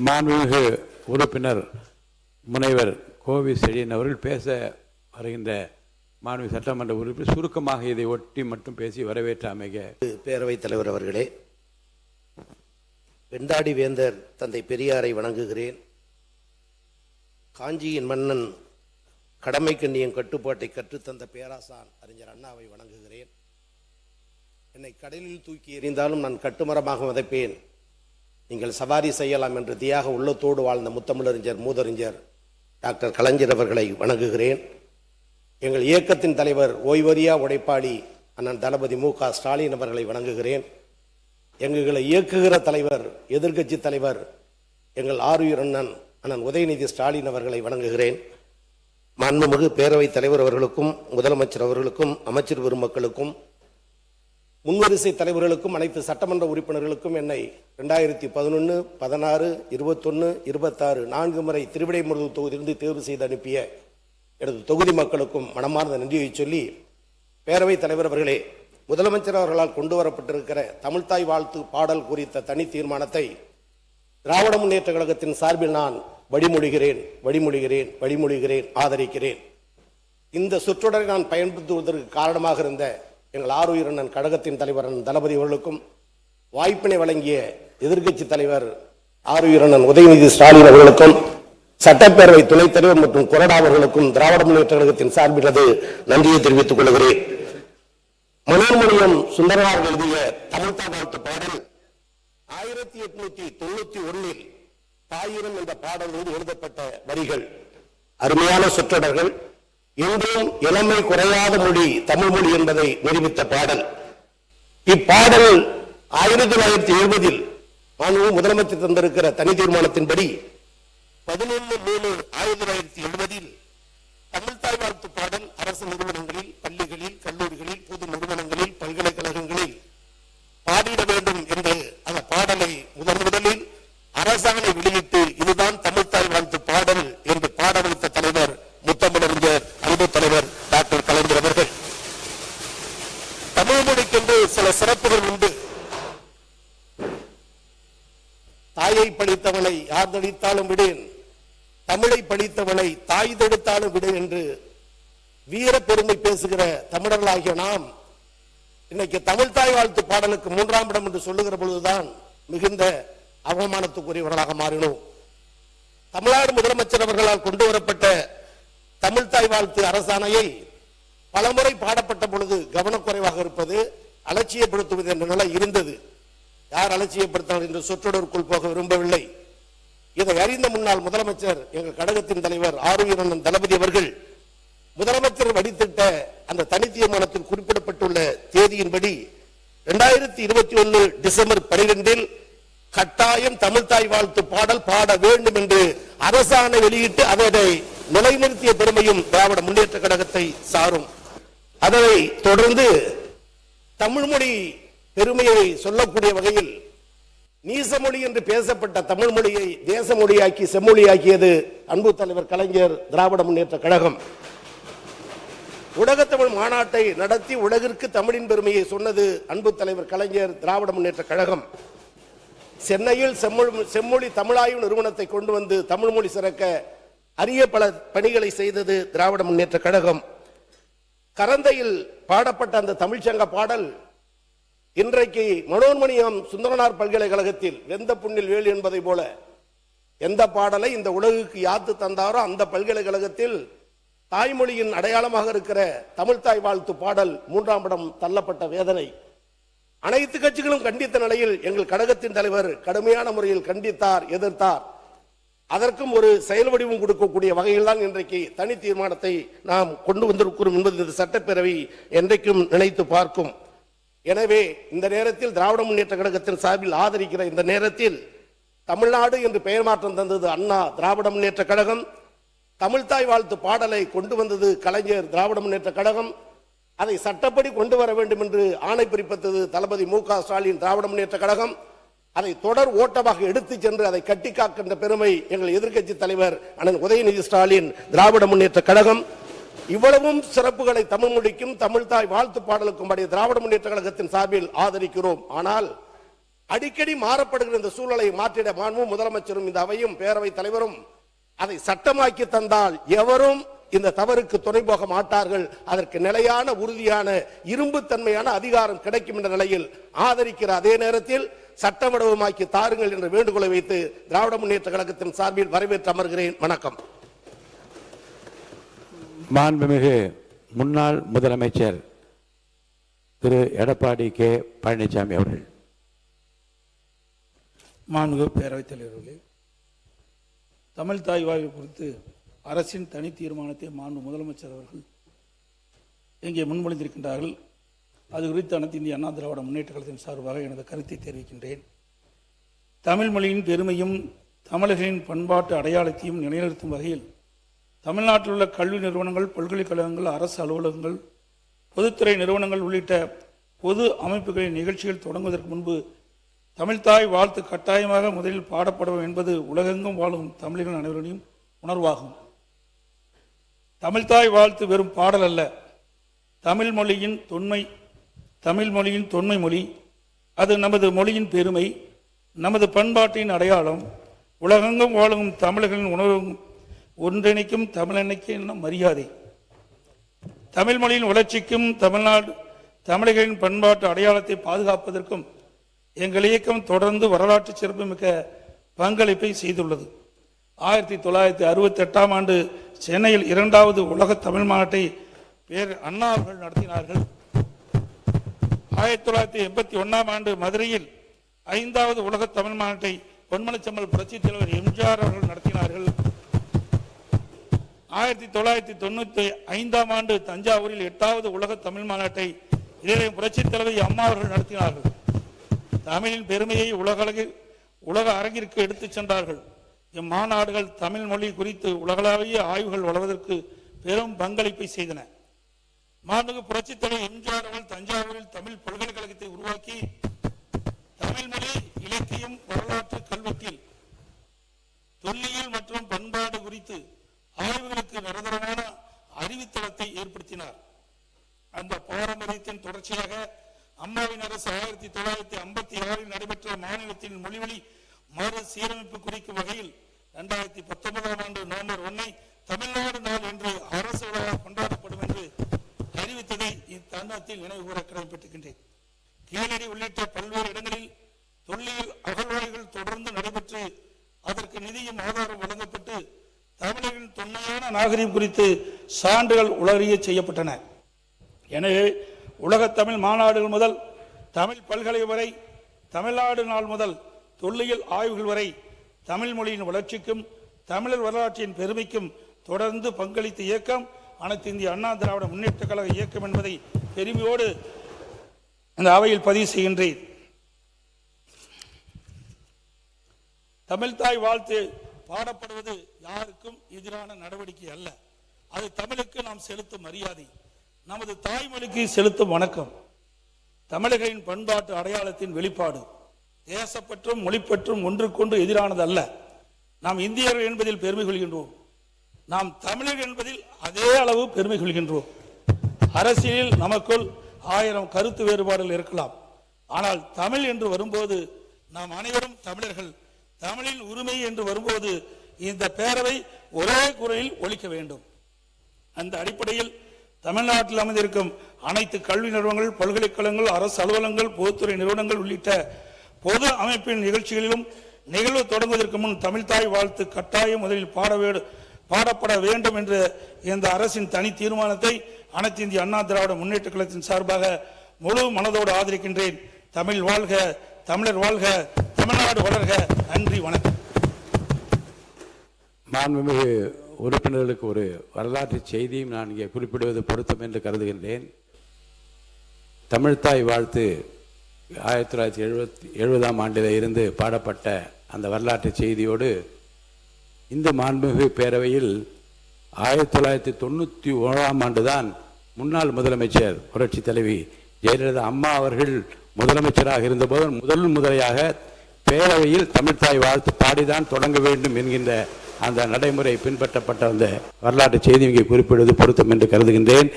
மாண்புமிகு உறுப்பினர் முனைவர் கோவி செழியன் அவர்கள் பேச வருகின்ற மாண்புமிகு சட்டமன்ற உறுப்பினர் சுருக்கமாக இதை ஒட்டி மட்டும் பேசி வரவேற்ற அமைக. பேரவைத் தலைவர் அவர்களே, வெண்டாடி வேந்தர் தந்தை பெரியாரை வணங்குகிறேன். காஞ்சியின் மன்னன் கடமை கண்ணியம் கட்டுப்பாட்டை கற்றுத்தந்த பேராசான் அறிஞர் அண்ணாவை வணங்குகிறேன். என்னை கடலில் தூக்கி எறிந்தாலும் நான் கட்டுமரமாக வதைப்பேன், நீங்கள் சவாரி செய்யலாம் என்று தியாக உள்ளத்தோடு வாழ்ந்த முத்தமிழறிஞர் மூதறிஞர் டாக்டர் கலைஞர் அவர்களை வணங்குகிறேன். எங்கள் இயக்கத்தின் தலைவர் ஓய்வறியா உடைப்பாளி அண்ணன் தளபதி மு.க. ஸ்டாலின் அவர்களை வணங்குகிறேன். எங்களை இயக்குகிற தலைவர் எதிர்க்கட்சி தலைவர் எங்கள் ஆருயிர் அண்ணன் உதயநிதி ஸ்டாலின் அவர்களை வணங்குகிறேன். மாண்புமிகு பேரவைத் தலைவர் அவர்களுக்கும் முதலமைச்சர் அவர்களுக்கும் அமைச்சர் பெருமக்களுக்கும் முன்வரிசை தலைவர்களுக்கும் அனைத்து சட்டமன்ற உறுப்பினர்களுக்கும் என்னை 2011, 16, 21, 26 4 முறை திருவிடைமருதூர் தொகுதியிலிருந்து தேர்வு செய்து அனுப்பிய எனது தொகுதி மக்களுக்கும் மனமார்ந்த நன்றியை சொல்லி, பேரவைத் தலைவர் அவர்களே, முதலமைச்சர் அவர்களால் கொண்டு வரப்பட்டிருக்கிற தமிழ்தாய் வாழ்த்து பாடல் குறித்த தனி தீர்மானத்தை திராவிட முன்னேற்ற கழகத்தின் சார்பில் நான் வழிமொழிகிறேன், ஆதரிக்கிறேன். இந்த சொற்றொடரை நான் பயன்படுத்துவதற்கு காரணமாக இருந்த எங்கள் ஆருயிர் அண்ணன் கழகத்தின் தலைவர் தளபதி அவர்களுக்கும், வாய்ப்பினை வழங்கிய எதிர்க்கட்சி தலைவர் ஆருயிர் அண்ணன் உதயநிதி ஸ்டாலின் அவர்களுக்கும், சட்டப்பேரவை துணைத் தலைவர் மற்றும் கொறடா அவர்களுக்கும் திராவிட முன்னேற்ற கழகத்தின் சார்பினது நன்றியை தெரிவித்துக் கொள்கிறேன். மனோன்மணியம் சுந்தரனார் எழுதிய தமிழ்தாய் வாழ்த்து பாடல் 1891 தாயிரம் என்ற பாடலோடு எழுதப்பட்ட வரிகள். அருமையான சொற்றொடர்கள். இன்றும் இளமை குறையாத மொழி தமிழ் மொழி என்பதை நிரூபித்த பாடல். இப்பாடல் 1970 முதலமைச்சர் தந்திருக்கிற தனி தீர்மானத்தின்படி 11/3/1970 தமிழ்தாய் வாழ்த்து பாடல் அரசு நிறுவனங்களில், பள்ளிகளில், கல்லூரிகளில், பொது நிறுவனங்களில், பல்கலைக்கழகங்களில் பாடிட வேண்டும் என்று அந்த பாடலை முதலில் அரசாணை வெளியிட்டு இதுதான் தமிழ்தாய் வாழ்த்து பாடல் என்று பாட வைத்த தலைவர் முத்தமிழறிஞர் அன்பு தலைவர் டாக்டர் கலைஞர் அவர்கள். தமிழ் மொழிக்கென்று சில சிறப்புகள் உண்டு. தாயை பழித்தவனை யார் தடித்தாலும் விடேன், தமிழை பழித்தவனை தாய் தடுத்தாலும் விடேன் என்று வீர பெருமை பேசுகிற தமிழர்களாகிய நாம் இன்னைக்கு தமிழ்தாய் வாழ்த்து பாடலுக்கு 3ஆம் இடம் என்று சொல்லுகிற பொழுதுதான் மிகுந்த அவமானத்துக்குரியவர்களாக மாறினோம். தமிழ்நாடு முதலமைச்சர் அவர்களால் கொண்டு வரப்பட்ட தமிழ்தாய் வாழ்த்து அரசாணையை பலமுறை பாடப்பட்ட பொழுது கவனக்குறைவாக இருப்பது, அலட்சியப்படுத்துவது என்ற நிலை இருந்தது. யார் அலட்சியப்படுத்தினார் என்று சொற்றொடருக்குள் போக விரும்பவில்லை. இதை அறிந்த முன்னாள் முதலமைச்சர் எங்கள் கழகத்தின் தலைவர் ஆருயிர் அண்ணன் தளபதி அவர்கள் முதலமைச்சர் வடித்திட்ட அந்த தனி தீர்மானத்தில் குறிப்பிடப்பட்டுள்ள தேதியின்படி 2021 டிசம்பர் 12 கட்டாயம் தமிழ்தாய் வாழ்த்து பாடல் பாட வேண்டும் என்று அரசாணை வெளியிட்டு அதை நிலைநிறுத்திய பெருமையும் திராவிட முன்னேற்ற கழகத்தை சாரும். அதனை தொடர்ந்து தமிழ் மொழி பெருமையை சொல்லக்கூடிய வகையில் நீசமொழி என்று பேசப்பட்ட தமிழ் மொழியை தேச மொழியாக்கி செம்மொழியாக்கியது அன்பு தலைவர் கலைஞர், திராவிட முன்னேற்ற கழகம். உலகத்தமிழ் மாநாட்டை நடத்தி உலகிற்கு தமிழின் பெருமையை சொன்னது அன்பு தலைவர் கலைஞர், திராவிட முன்னேற்ற கழகம். சென்னையில் செம்மொழி தமிழாய்வு நிறுவனத்தை கொண்டு வந்து தமிழ் மொழி சிறக்க அரிய பல பணிகளை செய்தது திராவிட முன்னேற்ற கழகம். கரந்தையில் பாடப்பட்ட அந்த தமிழ்ச்சங்க பாடல் இன்றைக்கு மனோன்மணியம் சுந்தரனார் பல்கலைக்கழகத்தில் வெந்த புண்ணில் வேல் என்பதை போல எந்த பாடலை இந்த உலகுக்கு யாத்து தந்தாரோ அந்த பல்கலைக்கழகத்தில் தாய்மொழியின் அடையாளமாக இருக்கிற தமிழ்தாய் வாழ்த்து பாடல் 3ஆம் இடம் தள்ளப்பட்ட வேதனை அனைத்து கட்சிகளும் கண்டித்த நிலையில் எங்கள் கழகத்தின் தலைவர் கடுமையான முறையில் கண்டித்தார், எதிர்த்தார். அதற்கும் ஒரு செயல் வடிவம் கொடுக்கக்கூடிய வகையில் தான் இன்றைக்கு தனி தீர்மானத்தை நாம் கொண்டு வந்திருக்கிறோம் என்பது இந்த சட்டப்பேரவை என்றைக்கும் நினைத்து பார்க்கும். எனவே இந்த நேரத்தில் திராவிட முன்னேற்ற கழகத்தின் சார்பில் ஆதரிக்கிற இந்த நேரத்தில் தமிழ்நாடு என்று பெயர் மாற்றம் தந்தது அண்ணா திராவிட முன்னேற்ற கழகம். தமிழ்தாய் வாழ்த்து பாடலை கொண்டு வந்தது கலைஞர், திராவிட முன்னேற்ற கழகம். அதை சட்டப்படி கொண்டு வர வேண்டும் என்று ஆணை பிறப்பித்தது தளபதி மு.க. ஸ்டாலின், திராவிட முன்னேற்ற கழகம். அதை தொடர் ஓட்டமாக எடுத்து சென்று அதை கட்டி காக்கின்ற பெருமை எங்கள் எதிர்க்கட்சி தலைவர் அண்ணன் உதயநிதி ஸ்டாலின், திராவிட முன்னேற்ற கழகம். இவ்வளவும் சிறப்புகளை தமிழ் மொழிக்கும் தமிழ்தாய் வாழ்த்து பாடலுக்கும் திராவிட முன்னேற்ற கழகத்தின் சார்பில் ஆதரிக்கிறோம். ஆனால் அடிக்கடி மாறப்படுகிற இந்த சூழலை மாற்றிட மாண்பும் முதலமைச்சரும் இந்த அவையும் பேரவைத் தலைவரும் அதை சட்டமாக்கி தந்தால் எவரும் இந்த தவறுக்கு துணை போக மாட்டார்கள். அதற்கு நிலையான உறுதியான இரும்புத்தன்மையான அதிகாரம் கிடைக்கும் என்ற நிலையில் ஆதரிக்கிற அதே நேரத்தில் சட்டவடிவமாக்கி தாருங்கள் என்ற வேண்டுகோளை வைத்து திராவிட முன்னேற்ற கழகத்தின் சார்பில் வரவேற்று அமர்கிறேன். வணக்கம். மாண்புமிகு முன்னாள் முதலமைச்சர் திரு எடப்பாடி கே பழனிசாமி அவர்கள். மாண்புமிகு பேரவைத் தலைவர்களே, தமிழ் தாய் வாழ்வு குறித்து அரசின் தனி தீர்மானத்தை மாண்பு முதலமைச்சர் அவர்கள் இங்கே முன்மொழிந்திருக்கின்றார்கள். அது குறித்து அனைத்து இந்திய அண்ணா திராவிட முன்னேற்ற கழகத்தின் சார்பாக எனது கருத்தை தெரிவிக்கின்றேன். தமிழ் மொழியின் பெருமையும் தமிழர்களின் பண்பாட்டு அடையாளத்தையும் நிலைநிறுத்தும் வகையில் தமிழ்நாட்டில் உள்ள கல்வி நிறுவனங்கள், பல்கலைக்கழகங்கள், அரசு அலுவலகங்கள், பொதுத்துறை நிறுவனங்கள் உள்ளிட்ட பொது அமைப்புகளின் நிகழ்ச்சிகள் தொடங்குவதற்கு முன்பு தமிழ்தாய் வாழ்த்து கட்டாயமாக முதலில் பாடப்படும் என்பது உலகெங்கும் வாழும் தமிழர்கள் அனைவரையும் உணர்வாகும். தமிழ்தாய் வாழ்த்து வெறும் பாடல் அல்ல, தமிழ் மொழியின் தொன்மை மொழி. அது நமது மொழியின் பெருமை, நமது பண்பாட்டின் அடையாளம், உலகெங்கும் வாழும் தமிழர்களின் உணர்வும் ஒன்றிணைக்கும் தமிழன்னைக்கு மரியாதை. தமிழ் மொழியின் வளர்ச்சிக்கும் தமிழர்களின் பண்பாட்டு அடையாளத்தை பாதுகாப்பதற்கும் எங்கள் இயக்கம் தொடர்ந்து வரலாற்று சிறப்புமிக்க பங்களிப்பை செய்துள்ளது. 1968ஆம் ஆண்டு சென்னையில் 2வது உலக தமிழ் மாநாட்டை அண்ணா அவர்கள் நடத்தினார்கள். 1981ஆம் ஆண்டு மதுரையில் 5வது உலக தமிழ் மாநாட்டை பொன்மனச்செம்மல் புரட்சித் தலைவர் எம்ஜிஆர் அவர்கள் நடத்தினார்கள். 1995ஆம் ஆண்டு தஞ்சாவூரில் 8வது உலக தமிழ் மாநாட்டை இதே புரட்சித் தலைவர் அம்மா அவர்கள் நடத்தினார்கள். தமிழின் பெருமையை உலக அரங்கிற்கு எடுத்துச் சென்றார்கள். இம்மாநாடுகள் தமிழ் மொழி குறித்து உலகளாவிய ஆய்வுகள் வளர்வதற்கு பெரும் பங்களிப்பை செய்தன. மாண்புமிகு புரட்சித் தலைவர் எம்ஜிஆர் அவர்கள் தஞ்சாவூரில் தமிழ் பல்கலைக்கழகத்தை உருவாக்கி தமிழ் மொழி, இலக்கியம், வரலாற்று, கல்வெட்டில், தொல்லியல் மற்றும் பண்பாடு குறித்து ஆய்வுகளுக்கு நிரந்தரமான அறிவுத்தளத்தை ஏற்படுத்தினார். அந்த பாரம்பரியத்தின் தொடர்ச்சியாக அம்மாவின் அரசு 1956இல் நடைபெற்ற மாநிலத்தின் மொழிவழி மறு சீரமைப்பு குறிக்கும் வகையில் 2019ஆம் ஆண்டு நவம்பர் 1 தமிழ்நாடு நாள் என்று அரசு விழா கொண்டாடப்படும் என்று அறிவித்ததை இத்தருணத்தில் நினைவுகூர கடமைப்பட்டிருக்கின்றேன். கீழடி உள்ளிட்ட பல்வேறு இடங்களில் தொல்லியல் அகழ்வாய்வுகள் தொடர்ந்து நடைபெற்று அதற்கு நிதியும் ஆதாரம் வழங்கப்பட்டு தமிழரின் தொன்மையான நாகரிகம் குறித்து சான்றுகள் உலகிய செய்யப்பட்டன. எனவே உலக தமிழ் மாநாடுகள் முதல் தமிழ் பல்கலை வரை, தமிழ்நாடு நாள் முதல் தொல்லியல் ஆய்வுகள் வரை தமிழ் மொழியின் வளர்ச்சிக்கும் தமிழர் வரலாற்றின் பெருமைக்கும் தொடர்ந்து பங்களித்த இயக்கம் அனைத்து இந்திய அண்ணா திராவிட முன்னேற்ற கழக இயக்கம் என்பதை பெருமையோடு இந்த அவையில் பதிவு செய்கின்றேன். தமிழ்தாய் வாழ்த்து பாடப்படுவது யாருக்கும் எதிரான நடவடிக்கை அல்ல. அது தமிழுக்கு நாம் செலுத்தும் மரியாதை, நமது தாய்மொழிக்கு செலுத்தும் வணக்கம், தமிழர்களின் பண்பாட்டு அடையாளத்தின் வெளிப்பாடு. தேசப்பற்றும் மொழிப்பற்றும் ஒன்றுக்கொன்று எதிரானது அல்ல. நாம் இந்தியர்கள் என்பதில் பெருமை கொள்கின்றோம். நாம் தமிழர் என்பதில் அதே அளவு பெருமை கொள்கின்றோம். அரசியலில் நமக்குள் 1000 கருத்து வேறுபாடுகள் இருக்கலாம். ஆனால் தமிழ் என்று வரும்போது நாம் அனைவரும் தமிழர்கள். தமிழின் உரிமை என்று வரும்போது இந்த பேரவை ஒரே குரலில் ஒலிக்க வேண்டும். அந்த அடிப்படையில் தமிழ்நாட்டில் அமைந்திருக்கும் அனைத்து கல்வி நிறுவனங்கள், பல்கலைக்கழகங்கள், அரசு அலுவலகங்கள், பொதுத்துறை நிறுவனங்கள் உள்ளிட்ட பொது அமைப்பின் நிகழ்ச்சிகளிலும் நிகழ்வு தொடங்குவதற்கு முன் தமிழ்தாய் வாழ்த்து கட்டாயம் முதலில் பாடப்பட வேண்டும் என்ற இந்த அரசின் தனி தீர்மானத்தை அனைத்து இந்திய அண்ணா திராவிட முன்னேற்ற கழகத்தின் சார்பாக முழு மனதோடு ஆதரிக்கின்றேன். தமிழ் வாழ்க, தமிழர் வாழ்க, தமிழ்நாடு வளர்க. நன்றி, வணக்கம். மாண்புமிகு உறுப்பினர்களுக்கு ஒரு வரலாற்று செய்தியும் நான் இங்கே குறிப்பிடுவது பொருத்தம் என்று கருதுகின்றேன். தமிழ்தாய் வாழ்த்து 1970ஆம் ஆண்டில் இருந்து பாடப்பட்ட அந்த வரலாற்று செய்தியோடு இந்த மாண்புமிகு பேரவையில் 1991ஆம் ஆண்டு தான் முன்னாள் முதலமைச்சர் புரட்சி தலைவி ஜெயலலிதா அம்மா அவர்கள் முதலமைச்சராக இருந்தபோது முதலையாக பேரவையில் தமிழ்தாய் வாழ்த்து பாடிதான் தொடங்க வேண்டும் என்கின்ற அந்த நடைமுறை பின்பற்றப்பட்ட அந்த வரலாற்று செய்தி இங்கே குறிப்பிடுவது பொருத்தம் என்று கருதுகின்றேன்.